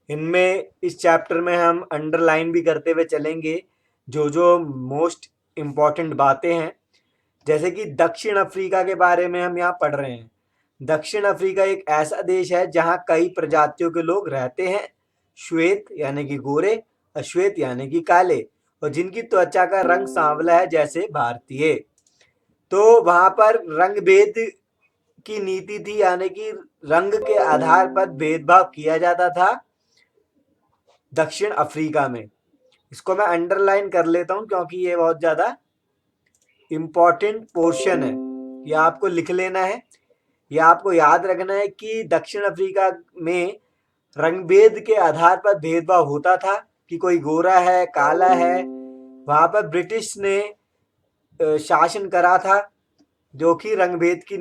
इनमें इस चैप्टर में हम अंडरलाइन भी करते हुए चलेंगे जो जो मोस्ट इम्पॉर्टेंट बातें हैं। जैसे कि दक्षिण अफ्रीका के बारे में हम यहाँ पढ़ रहे हैं। दक्षिण अफ्रीका एक ऐसा देश है जहाँ कई प्रजातियों के लोग रहते हैं, श्वेत यानी कि गोरे, अश्वेत यानी कि काले, और जिनकी त्वचा का रंग सांवला है जैसे भारतीय। तो वहां पर रंग भेद की नीति थी, यानी कि रंग के आधार पर भेदभाव किया जाता था दक्षिण अफ्रीका में। इसको मैं अंडरलाइन कर लेता हूं क्योंकि ये बहुत ज्यादा इम्पॉर्टेंट पोर्शन है। ये आपको लिख लेना है, या आपको याद रखना है कि दक्षिण अफ्रीका में रंगभेद के आधार पर भेदभाव होता था कि कोई गोरा है, काला है। वहां पर ब्रिटिश ने शासन करा था, जो कि रंगभेद की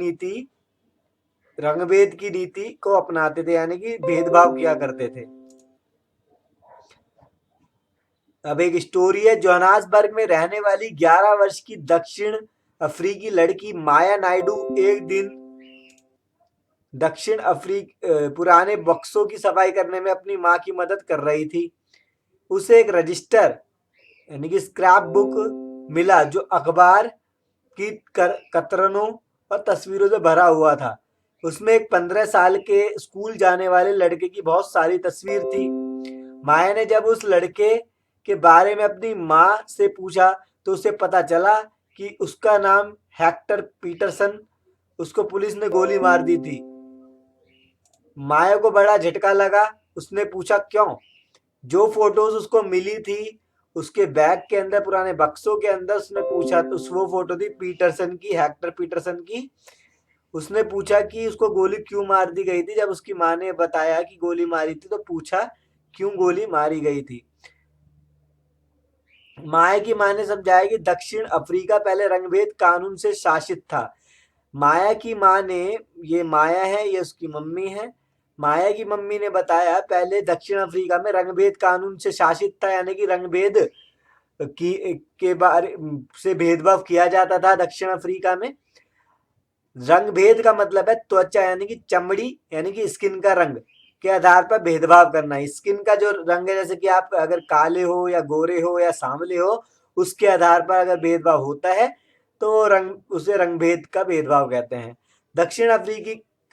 नीति को अपनाते थे, यानी कि भेदभाव किया करते थे। अब एक स्टोरी है। जोहान्सबर्ग में रहने वाली 11 वर्ष की दक्षिण अफ्रीकी लड़की माया नायडू एक दिन पुराने बक्सों की सफाई करने में अपनी माँ की मदद कर रही थी। उसे एक रजिस्टर यानी कि स्क्रैप बुक मिला जो अखबार की कतरनों और तस्वीरों से भरा हुआ था। उसमें एक 15 साल के स्कूल जाने वाले लड़के की बहुत सारी तस्वीर थी। माया ने जब उस लड़के के बारे में अपनी माँ से पूछा तो उसे पता चला कि उसका नाम हेक्टर पीटरसन, उसको पुलिस ने गोली मार दी थी। माया को बड़ा झटका लगा। उसने पूछा क्यों? जो फोटोज उसको मिली थी उसके बैग के अंदर, पुराने बक्सों के अंदर, उसने पूछा तो वो फोटो थी पीटरसन की, हेक्टर पीटरसन की। उसने पूछा कि उसको गोली क्यों मार दी गई थी। जब उसकी माँ ने बताया कि गोली मारी थी तो पूछा क्यों गोली मारी गई थी। माया की माँ ने समझाया कि दक्षिण अफ्रीका पहले रंगभेद कानून से शासित था। माया की माँ ने, ये माया है, ये उसकी मम्मी है, माया की मम्मी ने बताया पहले दक्षिण अफ्रीका में रंगभेद कानून से शासित था, यानी कि रंगभेद की के बारे से भेदभाव किया जाता था दक्षिण अफ्रीका में। रंग भेद का मतलब है त्वचा यानी कि चमड़ी यानी कि स्किन का रंग के आधार पर भेदभाव करना। स्किन का जो रंग है, जैसे कि आप अगर काले हो या गोरे हो या सांवले हो, उसके आधार पर अगर भेदभाव होता है तो उसे रंग भेद का भेदभाव कहते हैं। दक्षिण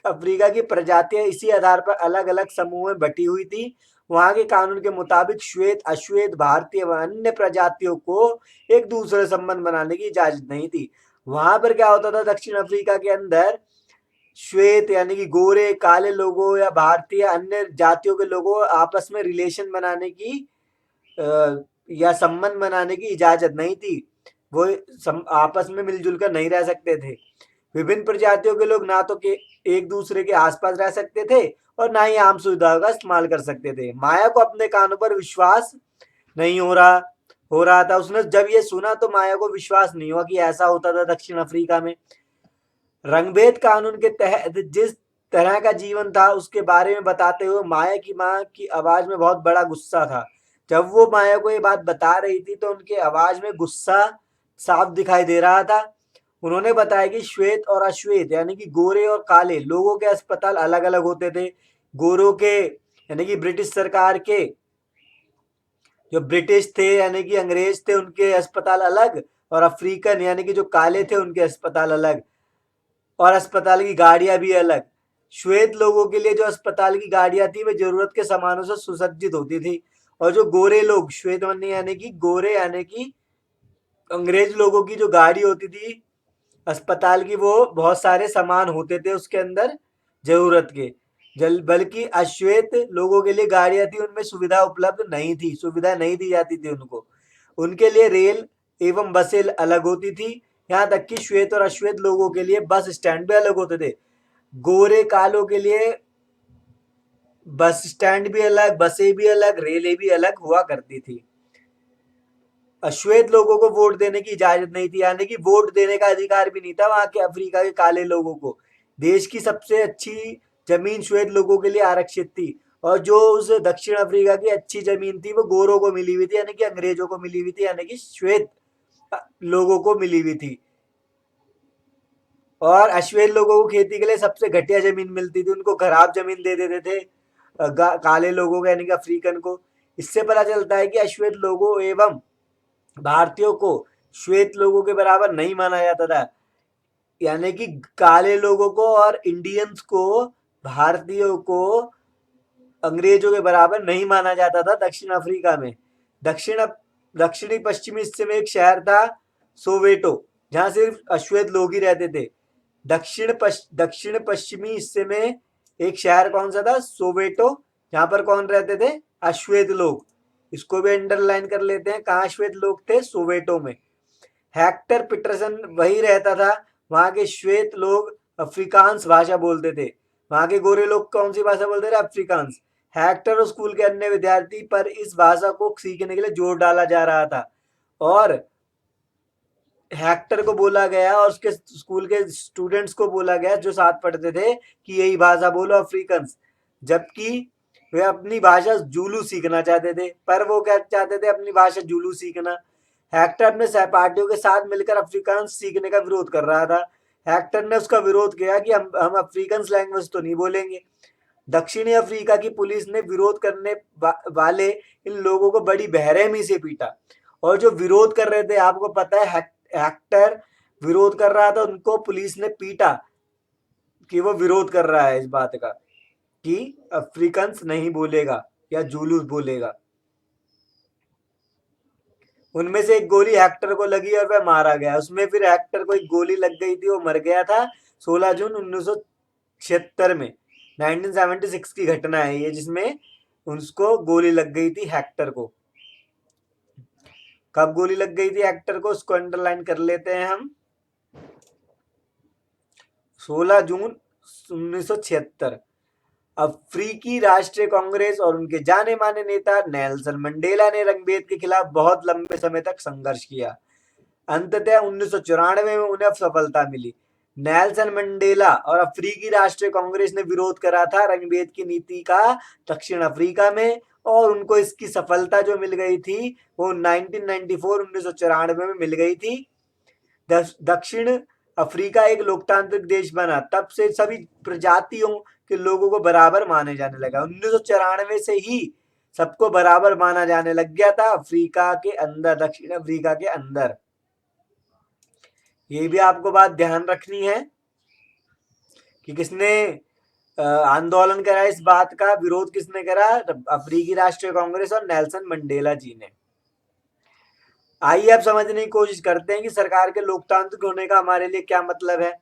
अफ्रीका की प्रजातियां इसी आधार पर अलग अलग समूह में बटी हुई थी। वहां के कानून के मुताबिक श्वेत, अश्वेत, भारतीय व अन्य प्रजातियों को एक दूसरे संबंध बनाने की इजाजत नहीं थी। वहां पर क्या होता था दक्षिण अफ्रीका के अंदर, श्वेत यानी कि गोरे, काले लोगों या भारतीय अन्य जातियों के लोगों आपस में रिलेशन बनाने की या संबंध बनाने की इजाजत नहीं थी। वो आपस में मिलजुल कर नहीं रह सकते थे। विभिन्न प्रजातियों के लोग ना तो के एक दूसरे के आसपास रह सकते थे और ना ही आम सुविधाओं का इस्तेमाल कर सकते थे। माया को अपने कानों पर विश्वास नहीं हो रहा था। उसने जब ये सुना तो माया को विश्वास नहीं हुआ कि ऐसा होता था दक्षिण अफ्रीका में। रंगभेद कानून के तहत जिस तरह का जीवन था उसके बारे में बताते हुए माया की माँ की आवाज में बहुत बड़ा गुस्सा था। जब वो माया को ये बात बता रही थी तो उनके आवाज में गुस्सा साफ दिखाई दे रहा था। उन्होंने बताया कि श्वेत और अश्वेत यानी कि गोरे और काले लोगों के अस्पताल अलग अलग होते थे। गोरों के यानी कि ब्रिटिश सरकार के, जो ब्रिटिश थे यानी कि अंग्रेज थे, उनके अस्पताल अलग, और अफ्रीकन यानी कि जो काले थे उनके अस्पताल अलग, और अस्पताल की गाड़ियां भी अलग। श्वेत लोगों के लिए जो अस्पताल की गाड़ियां थी वे जरूरत के सामानों से सुसज्जित होती थी, और जो गोरे लोग, श्वेत यानी कि गोरे यानी कि अंग्रेज लोगों की जो गाड़ी होती थी अस्पताल की, वो बहुत सारे सामान होते थे उसके अंदर जरूरत के। बल्कि अश्वेत लोगों के लिए गाड़ियां थी, उनमें सुविधा उपलब्ध नहीं थी, सुविधा नहीं दी जाती थी उनको। उनके लिए रेल एवं बसें अलग होती थी। यहाँ तक कि श्वेत और अश्वेत लोगों के लिए बस स्टैंड भी अलग होते थे। गोरे कालों के लिए बस स्टैंड भी अलग, बसें भी अलग, रेलें भी अलग हुआ करती थी। अश्वेत लोगों को वोट देने की इजाजत नहीं थी, यानी कि वोट देने का अधिकार भी नहीं था वहां के अफ्रीका के काले लोगों को। देश की सबसे अच्छी जमीन श्वेत लोगों के लिए आरक्षित थी, और जो उस दक्षिण अफ्रीका की अच्छी जमीन थी वो गोरों को मिली हुई थी, यानी कि अंग्रेजों को मिली हुई थी, यानी कि श्वेत लोगों को मिली हुई थी। और अश्वेत लोगों को खेती के लिए सबसे घटिया जमीन मिलती थी, उनको खराब जमीन दे देते थे। काले लोगों को यानी कि अफ्रीकन को। इससे पता चलता है कि अश्वेत लोगों एवं भारतीयों को श्वेत लोगों के बराबर नहीं माना जाता था, यानी कि काले लोगों को और इंडियंस को, भारतीयों को अंग्रेजों के बराबर नहीं माना जाता था दक्षिण अफ्रीका में। दक्षिणी पश्चिमी हिस्से में एक शहर था सोवेटो, जहां सिर्फ अश्वेत लोग ही रहते थे। दक्षिण पश्चिमी हिस्से में एक शहर कौन सा था? सोवेटो, जहां पर कौन रहते थे? अश्वेत लोग। इसको भी अंडरलाइन कर लेते हैं, कहाँ श्वेत लोग थे? सोवेटो में। हेक्टर पीटरसन वही रहता था। वहां के श्वेत लोग अफ्रीकांस भाषा बोलते थे, वहां के गोरे लोग कौन सी भाषा बोलते थे? अफ्रीकांस। हेक्टर और स्कूल के अन्य विद्यार्थी पर इस भाषा को सीखने के लिए जोर डाला जा रहा था, और हेक्टर को बोला गया और उसके स्कूल के स्टूडेंट्स को बोला गया जो साथ पढ़ते थे कि यही भाषा बोलो अफ्रीकन्स, जबकि वे अपनी भाषा जूलू सीखना चाहते थे। पर वो क्या चाहते थे? अपनी भाषा जूलू सीखना। हेक्टर अपने सहपाठियों के साथ मिलकर अफ्रीकांस सीखने का विरोध कर रहा था। हेक्टर ने उसका विरोध किया कि हम अफ्रीकन्स लैंग्वेज तो नहीं बोलेंगे। दक्षिणी अफ्रीका की पुलिस ने विरोध करने वाले इन लोगों को बड़ी बेरहमी से पीटा, और जो विरोध कर रहे थे, आपको पता है हेक्टर विरोध कर रहा था, उनको पुलिस ने पीटा कि वो विरोध कर रहा है इस बात का कि अफ्रीकन्स नहीं बोलेगा या जुलूस बोलेगा। उनमें से एक गोली हेक्टर को लगी और वह मारा गया। उसमें फिर हेक्टर को एक गोली लग गई थी, वो मर गया था 16 जून 1976 में। 1976 की घटना है ये, जिसमें उसको गोली लग गई थी हेक्टर को। कब गोली लग गई थी हेक्टर को? उसको अंडरलाइन कर लेते हैं हम, 16 जून 1976। अफ्रीकी राष्ट्रीय कांग्रेस और उनके जाने माने नेता नेल्सन मंडेला ने रंगभेद के खिलाफ बहुत लंबे समय तक संघर्ष किया। अंततः 1994 में उन्हें सफलता मिली। नेल्सन मंडेला और अफ्रीकी राष्ट्रीय कांग्रेस ने विरोध करा था रंगभेद की नीति का दक्षिण अफ्रीका में, और उनको इसकी सफलता जो मिल गई थी वो 1994 में मिल गई थी। दक्षिण अफ्रीका एक लोकतांत्रिक देश बना, तब से सभी प्रजातियों के लोगों को बराबर माने जाने लगा। 1994 से ही सबको बराबर माना जाने लग गया था अफ्रीका के अंदर, दक्षिण अफ्रीका के अंदर। ये भी आपको बात ध्यान रखनी है कि किसने आंदोलन करा, इस बात का विरोध किसने करा? अफ्रीकी राष्ट्रीय कांग्रेस और नेल्सन मंडेला जी ने। आइए अब समझने की कोशिश करते हैं कि सरकार के लोकतांत्रिक होने का हमारे लिए क्या मतलब है।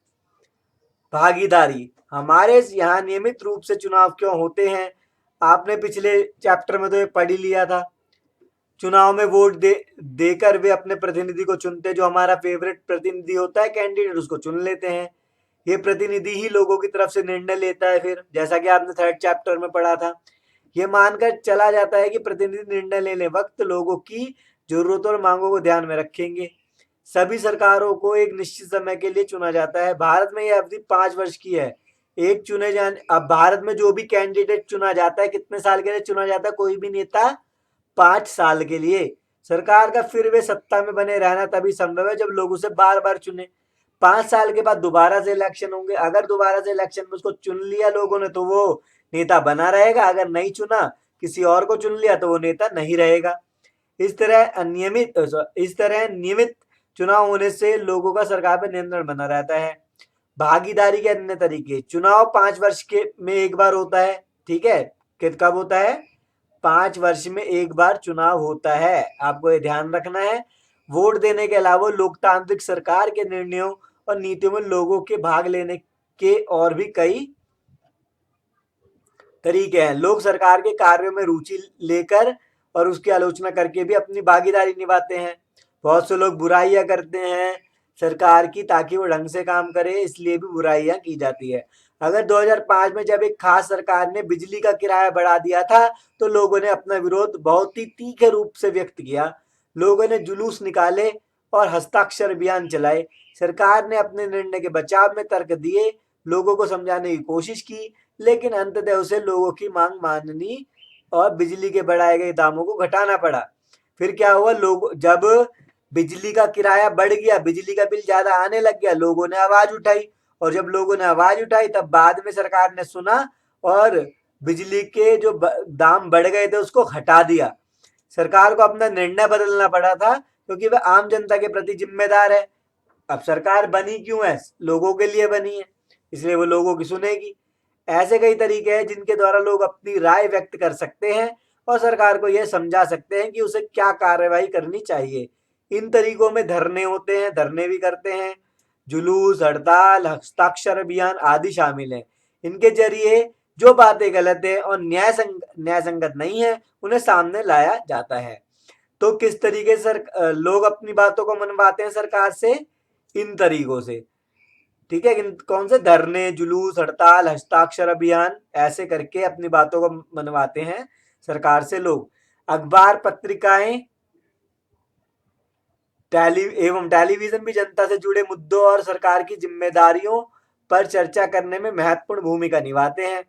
भागीदारी। हमारे यहाँ नियमित रूप से चुनाव क्यों होते हैं? आपने पिछले चैप्टर में तो ये पढ़ ही लिया था। चुनाव में वोट देकर वे अपने प्रतिनिधि को चुनते, जो हमारा फेवरेट प्रतिनिधि होता है, कैंडिडेट, उसको चुन लेते हैं। ये प्रतिनिधि ही लोगों की तरफ से निर्णय लेता है फिर, जैसा कि आपने 3rd चैप्टर में पढ़ा था। ये मानकर चला जाता है कि प्रतिनिधि निर्णय लेने वक्त लोगों की जरूरतों और मांगों को ध्यान में रखेंगे। सभी सरकारों को एक निश्चित समय के लिए चुना जाता है। भारत में यह अवधि 5 वर्ष की है। अब भारत में जो भी कैंडिडेट चुना जाता है, कितने साल के लिए चुना जाता है? कोई भी नेता 5 साल के लिए। सरकार का फिर वे सत्ता में बने रहना तभी संभव है जब लोग उसे बार बार चुने। 5 साल के बाद दोबारा से इलेक्शन होंगे। अगर दोबारा से इलेक्शन में उसको चुन लिया लोगों ने तो वो नेता बना रहेगा, अगर नहीं चुना, किसी और को चुन लिया, तो वो नेता नहीं रहेगा। इस तरह नियमित चुनाव होने से लोगों का सरकार पर नियंत्रण बना रहता है। भागीदारी के अन्य तरीके। चुनाव 5 वर्ष के में एक बार होता है, ठीक है? कब होता है? 5 वर्ष में एक बार चुनाव होता है, आपको ये ध्यान रखना है। वोट देने के अलावा लोकतांत्रिक सरकार के निर्णयों और नीतियों में लोगों के भाग लेने के और भी कई तरीके हैं। लोग सरकार के कार्यों में रुचि लेकर और उसकी आलोचना करके भी अपनी भागीदारी निभाते हैं। बहुत से लोग बुराइयां करते हैं सरकार की ताकि वो ढंग से काम करे, इसलिए भी बुराइयां की जाती है। अगर 2005 में जब एक खास सरकार ने बिजली का किराया बढ़ा दिया था तो लोगों ने अपना विरोध बहुत ही तीखे रूप से व्यक्त किया। लोगों ने जुलूस निकाले और हस्ताक्षर अभियान चलाए। सरकार ने अपने निर्णय के बचाव में तर्क दिए, लोगों को समझाने की कोशिश की, लेकिन अंततः उसे लोगों की मांग माननी और बिजली के बढ़ाए गए दामों को घटाना पड़ा। फिर क्या हुआ? जब बिजली का किराया बढ़ गया, बिजली का बिल ज्यादा आने लग गया, लोगों ने आवाज उठाई, और जब लोगों ने आवाज उठाई तब बाद में सरकार ने सुना और बिजली के जो दाम बढ़ गए थे उसको हटा दिया। सरकार को अपना निर्णय बदलना पड़ा था क्योंकि वह आम जनता के प्रति जिम्मेदार है। अब सरकार बनी क्यों है? लोगों के लिए बनी है, इसलिए वो लोगों की सुनेगी। ऐसे कई तरीके हैं जिनके द्वारा लोग अपनी राय व्यक्त कर सकते हैं और सरकार को यह समझा सकते हैं कि उसे क्या कार्यवाही करनी चाहिए। इन तरीकों में धरने होते हैं, धरने भी करते हैं, जुलूस, हड़ताल, हस्ताक्षर अभियान आदि शामिल हैं। इनके जरिए जो बातें गलत है और न्याय संगत नहीं है उन्हें सामने लाया जाता है। तो किस तरीके से लोग अपनी बातों को मनवाते हैं सरकार से? इन तरीकों से। ठीक है, कौन से? धरने, जुलूस, हड़ताल, हस्ताक्षर अभियान, ऐसे करके अपनी बातों को मनवाते हैं सरकार से लोग। अखबार, पत्रिकाएं एवं टेलीविजन भी जनता से जुड़े मुद्दों और सरकार की जिम्मेदारियों पर चर्चा करने में महत्वपूर्ण भूमिका निभाते हैं।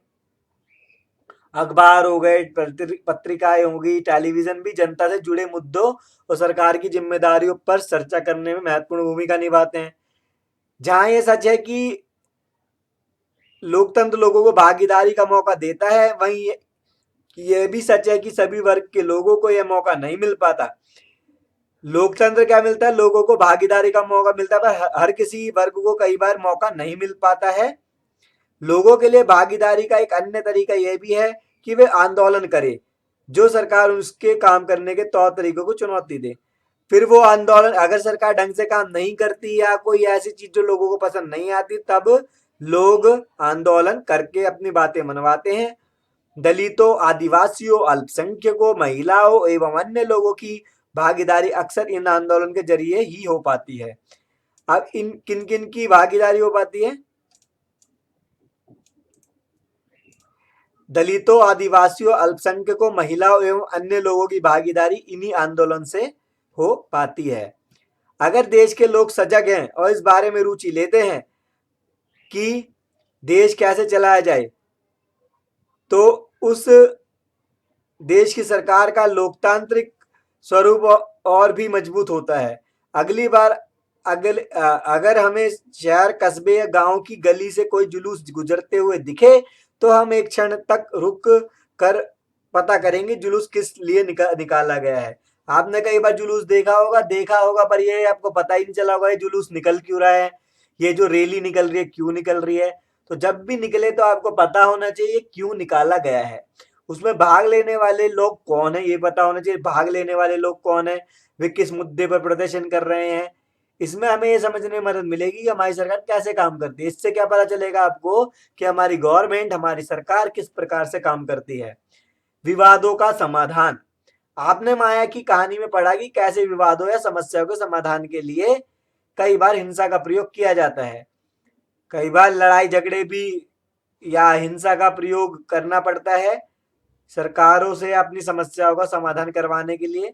अखबार हो गए, पत्रिकाएं होगी, टेलीविजन भी जनता से जुड़े मुद्दों और सरकार की जिम्मेदारियों पर चर्चा करने में महत्वपूर्ण भूमिका निभाते हैं। जहां ये सच है कि लोकतंत्र लोगों को भागीदारी का मौका देता है, वहीं ये भी सच है कि सभी वर्ग के लोगों को यह मौका नहीं मिल पाता। लोकतंत्र क्या मिलता है? लोगों को भागीदारी का मौका मिलता है, पर हर किसी वर्ग को कई बार मौका नहीं मिल पाता है। लोगों के लिए भागीदारी का एक अन्य तरीका यह भी है कि वे आंदोलन करें, जो सरकार उसके काम करने के तौर तरीकों को चुनौती दे। फिर वो आंदोलन, अगर सरकार ढंग से काम नहीं करती या कोई ऐसी चीज जो लोगों को पसंद नहीं आती, तब लोग आंदोलन करके अपनी बातें मनवाते हैं। दलितों, आदिवासियों, अल्पसंख्यकों, महिलाओं एवं अन्य लोगों की भागीदारी अक्सर इन आंदोलन के जरिए ही हो पाती है। अब इन किन किन की भागीदारी हो पाती है? दलितों, आदिवासियों, अल्पसंख्यकों, महिलाओं एवं अन्य लोगों की भागीदारी इन्हीं आंदोलन से हो पाती है। अगर देश के लोग सजग हैं और इस बारे में रुचि लेते हैं कि देश कैसे चलाया जाए, तो उस देश की सरकार का लोकतांत्रिक स्वरूप और भी मजबूत होता है। अगली बार अगर हमें शहर, कस्बे या गांव की गली से कोई जुलूस गुजरते हुए दिखे, तो हम एक क्षण तक रुक कर पता करेंगे जुलूस किस लिए निकाला गया है। आपने कई बार जुलूस देखा होगा, पर ये आपको पता ही नहीं चला होगा ये जुलूस निकल क्यों रहा है, ये जो रैली निकल रही है क्यों निकल रही है। तो जब भी निकले तो आपको पता होना चाहिए क्यों निकाला गया है, उसमें भाग लेने वाले लोग कौन है ये पता होना चाहिए। भाग लेने वाले लोग कौन है, वे किस मुद्दे पर प्रदर्शन कर रहे हैं, इसमें हमें ये समझने में मदद मिलेगी कि हमारी सरकार कैसे काम करती है। इससे क्या पता चलेगा आपको कि हमारी गवर्नमेंट, हमारी सरकार किस प्रकार से काम करती है। विवादों का समाधान। आपने माया की कहानी में पढ़ा कि कैसे विवादों या समस्याओं के समाधान के लिए कई बार हिंसा का प्रयोग किया जाता है। कई बार लड़ाई झगड़े भी या हिंसा का प्रयोग करना पड़ता है सरकारों से अपनी समस्याओं का समाधान करवाने के लिए।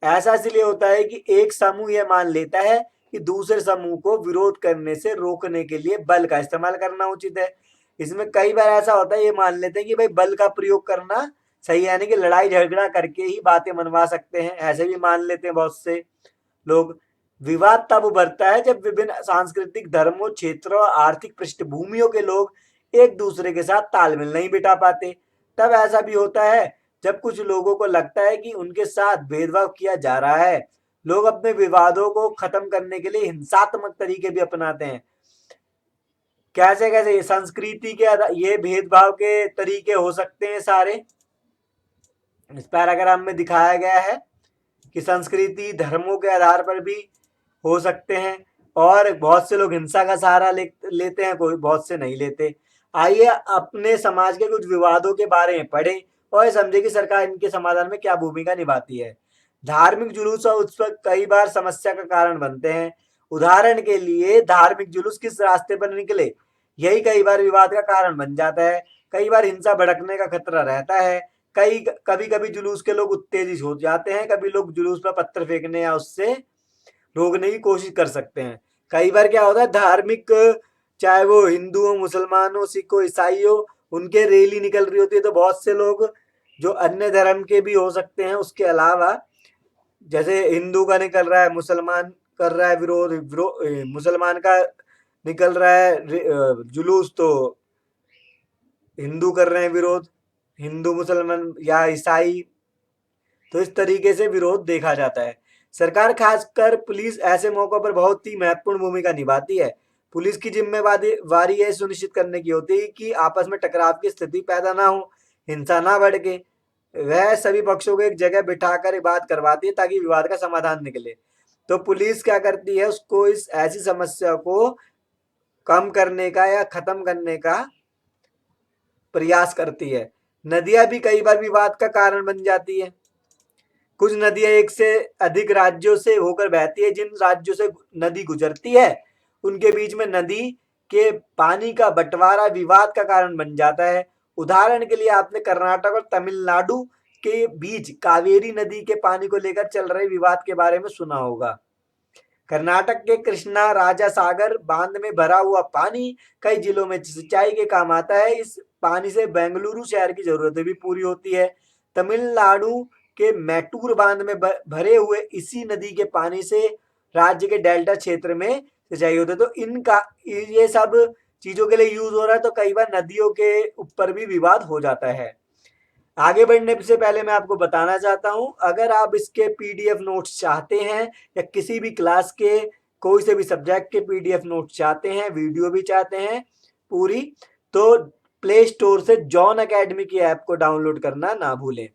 ऐसा इसलिए होता है कि एक समूह यह मान लेता है कि दूसरे समूह को विरोध करने से रोकने के लिए बल का इस्तेमाल करना उचित है। इसमें कई बार ऐसा होता है, ये मान लेते हैं कि भाई बल का प्रयोग करना सही है, यानी कि लड़ाई झगड़ा करके ही बातें मनवा सकते हैं, ऐसे भी मान लेते हैं बहुत से लोग। विवाद तब उभरता है जब विभिन्न सांस्कृतिक, धर्मों, क्षेत्रों और आर्थिक पृष्ठभूमियों के लोग एक दूसरे के साथ तालमेल नहीं बिठा पाते। तब ऐसा भी होता है जब कुछ लोगों को लगता है कि उनके साथ भेदभाव किया जा रहा है। लोग अपने विवादों को खत्म करने के लिए हिंसात्मक तरीके भी अपनाते हैं। कैसे कैसे? ये संस्कृति के ये भेदभाव के तरीके हो सकते हैं सारे। इस पैराग्राफ में दिखाया गया है कि संस्कृति, धर्मों के आधार पर भी हो सकते हैं और बहुत से लोग हिंसा का सहारा लेते हैं, कोई बहुत से नहीं लेते। आइए अपने समाज के कुछ विवादों के बारे में पढ़ें और समझे कि सरकार इनके समाधान में क्या भूमिका निभाती है। धार्मिक जुलूस और उत्सव कई बार समस्या का कारण बनते हैं। उदाहरण के लिए धार्मिक जुलूस किस रास्ते पर निकले, यही कई बार विवाद का कारण बन जाता है। कई बार हिंसा भड़कने का खतरा रहता है। कभी कभी जुलूस के लोग उत्तेजित हो जाते हैं, कभी लोग जुलूस पर पत्थर फेंकने या उससे रोकने की कोशिश कर सकते हैं। कई बार क्या होता है, धार्मिक, चाहे वो हिंदू हो, मुसलमान हो, सिख हो, ईसाई हो, उनके रैली निकल रही होती है, तो बहुत से लोग जो अन्य धर्म के भी हो सकते हैं उसके अलावा, जैसे हिंदू का निकल रहा है, मुसलमान कर रहा है विरोध, मुसलमान का निकल रहा है जुलूस, तो हिंदू कर रहे हैं विरोध, हिंदू मुसलमान या ईसाई, तो इस तरीके से विरोध देखा जाता है। सरकार खासकर पुलिस ऐसे मौकों पर बहुत ही महत्वपूर्ण भूमिका निभाती है। पुलिस की जिम्मेवारी वारी यह सुनिश्चित करने की होती है कि आपस में टकराव की स्थिति पैदा ना हो, हिंसा ना बढ़ के। वह सभी पक्षों को एक जगह बिठाकर ये बात करवाती है ताकि विवाद का समाधान निकले। तो पुलिस क्या करती है, उसको इस ऐसी समस्या को कम करने का या खत्म करने का प्रयास करती है। नदियां भी कई बार विवाद का कारण बन जाती है। कुछ नदियां एक से अधिक राज्यों से होकर बहती है। जिन राज्यों से नदी गुजरती है उनके बीच में नदी के पानी का बंटवारा विवाद का कारण बन जाता है। उदाहरण के लिए आपने कर्नाटक और तमिलनाडु के बीच कावेरी नदी के पानी को लेकर चल रहे विवाद के बारे में सुना होगा। कर्नाटक के कृष्णा राजा सागर बांध में भरा हुआ पानी कई जिलों में सिंचाई के काम आता है। इस पानी से बेंगलुरु शहर की जरूरतें भी पूरी होती है। तमिलनाडु के मैटूर बांध में भरे हुए इसी नदी के पानी से राज्य के डेल्टा क्षेत्र में सिंचाई होती है। तो इनका ये सब चीजों के लिए यूज हो रहा है, तो कई बार नदियों के ऊपर भी विवाद हो जाता है। आगे बढ़ने से पहले मैं आपको बताना चाहता हूं, अगर आप इसके पीडीएफ नोट्स चाहते हैं या किसी भी क्लास के कोई से भी सब्जेक्ट के पीडीएफ नोट्स चाहते हैं, वीडियो भी चाहते हैं पूरी, तो प्ले स्टोर से जॉन एकेडमी की ऐप को डाउनलोड करना ना भूलें।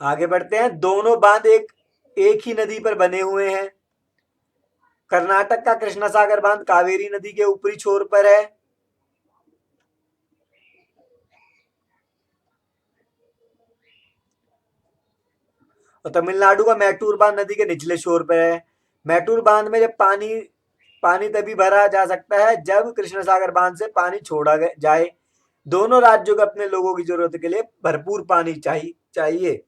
आगे बढ़ते हैं। दोनों बांध एक ही नदी पर बने हुए हैं। कर्नाटक का कृष्णा सागर बांध कावेरी नदी के ऊपरी छोर पर है और तमिलनाडु का मैटूर बांध नदी के निचले छोर पर है। मैटूर बांध में जब पानी तभी भरा जा सकता है जब कृष्ण सागर बांध से पानी छोड़ा जाए। दोनों राज्यों को अपने लोगों की जरूरत के लिए भरपूर पानी चाहिए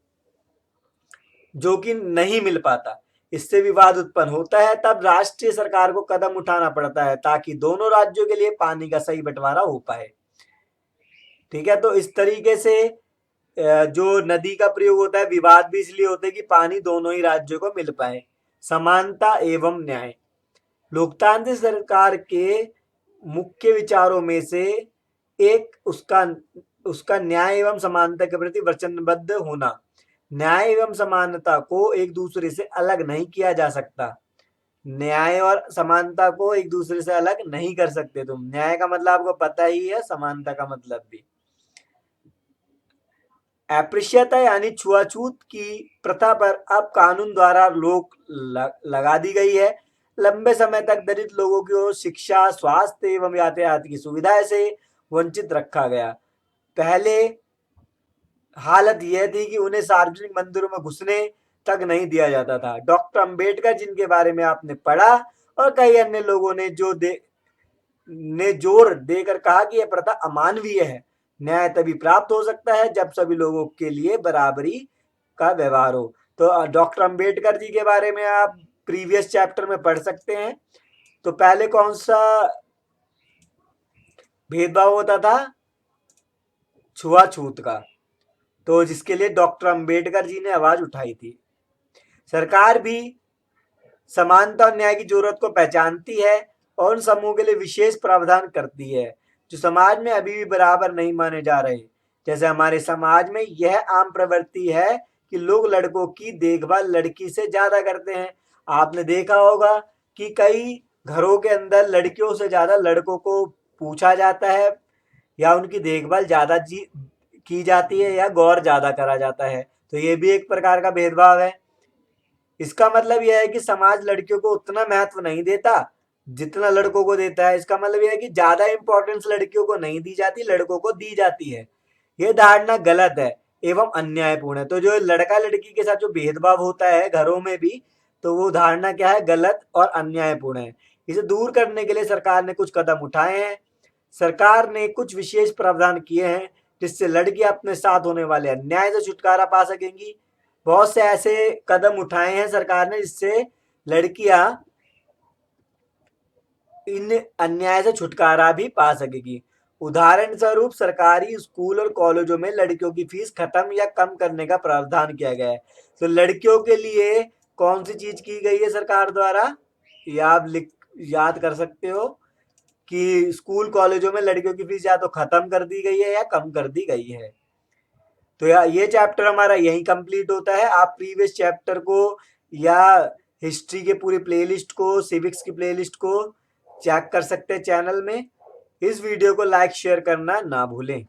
जो कि नहीं मिल पाता। इससे विवाद उत्पन्न होता है। तब राष्ट्रीय सरकार को कदम उठाना पड़ता है ताकि दोनों राज्यों के लिए पानी का सही बंटवारा हो पाए। ठीक है, तो इस तरीके से जो नदी का प्रयोग होता है, विवाद भी इसलिए होते हैं कि पानी दोनों ही राज्यों को मिल पाए। समानता एवं न्याय लोकतांत्रिक सरकार के मुख्य विचारों में से एक उसका न्याय एवं समानता के प्रति वचनबद्ध होना। न्याय एवं समानता को एक दूसरे से अलग नहीं किया जा सकता। न्याय और समानता को एक दूसरे से अलग नहीं कर सकते तुम। न्याय का मतलब आपको पता ही है, समानता का मतलब भी। अस्पृश्यता यानी छुआछूत की प्रथा पर अब कानून द्वारा रोक लगा दी गई है। लंबे समय तक दलित लोगों को शिक्षा, स्वास्थ्य एवं यातायात की सुविधाएं से वंचित रखा गया। पहले हालत यह थी कि उन्हें सार्वजनिक मंदिरों में घुसने तक नहीं दिया जाता था। डॉक्टर अंबेडकर, जिनके बारे में आपने पढ़ा, और कई अन्य लोगों ने जोर देकर कहा कि यह प्रथा अमानवीय है। न्याय तभी प्राप्त हो सकता है जब सभी लोगों के लिए बराबरी का व्यवहार हो। तो डॉक्टर अंबेडकर जी के बारे में आप प्रीवियस चैप्टर में पढ़ सकते हैं। तो पहले कौन सा भेदभाव होता था? छुआछूत का। तो जिसके लिए डॉक्टर अंबेडकर जी ने आवाज उठाई थी। सरकार भी समानता और न्याय की जरूरत को पहचानती है और उन समूहों के लिए विशेष प्रावधान करती है जो समाज में अभी भी बराबर नहीं माने जा रहे। जैसे हमारे समाज में यह आम प्रवृत्ति है कि लोग लड़कों की देखभाल लड़की से ज्यादा करते हैं। आपने देखा होगा कि कई घरों के अंदर लड़कियों से ज्यादा लड़कों को पूछा जाता है या उनकी देखभाल ज्यादा की जाती है या गौर ज्यादा करा जाता है। तो ये भी एक प्रकार का भेदभाव है। इसका मतलब यह है कि समाज लड़कियों को उतना महत्व नहीं देता जितना लड़कों को देता है। इसका मतलब यह है कि ज्यादा इंपॉर्टेंस लड़कियों को नहीं दी जाती, लड़कों को दी जाती है। यह धारणा गलत है एवं अन्यायपूर्ण है। तो जो लड़का लड़की के साथ जो भेदभाव होता है घरों में भी, तो वो धारणा क्या है? गलत और अन्यायपूर्ण है। इसे दूर करने के लिए सरकार ने कुछ कदम उठाए हैं। सरकार ने कुछ विशेष प्रावधान किए हैं जिससे लड़कियां अपने साथ होने वाले अन्याय से छुटकारा पा सकेंगी। बहुत से ऐसे कदम उठाए हैं सरकार ने जिससे लड़कियां इन अन्याय से छुटकारा भी पा सकेगी। उदाहरण स्वरूप सरकारी स्कूल और कॉलेजों में लड़कियों की फीस खत्म या कम करने का प्रावधान किया गया है। तो लड़कियों के लिए कौन सी चीज की गई है सरकार द्वारा? ये आप याद कर सकते हो। कि स्कूल कॉलेजों में लड़कियों की फीस या तो खत्म कर दी गई है या कम कर दी गई है। तो यार ये चैप्टर हमारा यहीं कंप्लीट होता है। आप प्रीवियस चैप्टर को या हिस्ट्री के पूरी प्लेलिस्ट को, सिविक्स की प्लेलिस्ट को चेक कर सकते हैं चैनल में। इस वीडियो को लाइक शेयर करना ना भूलें।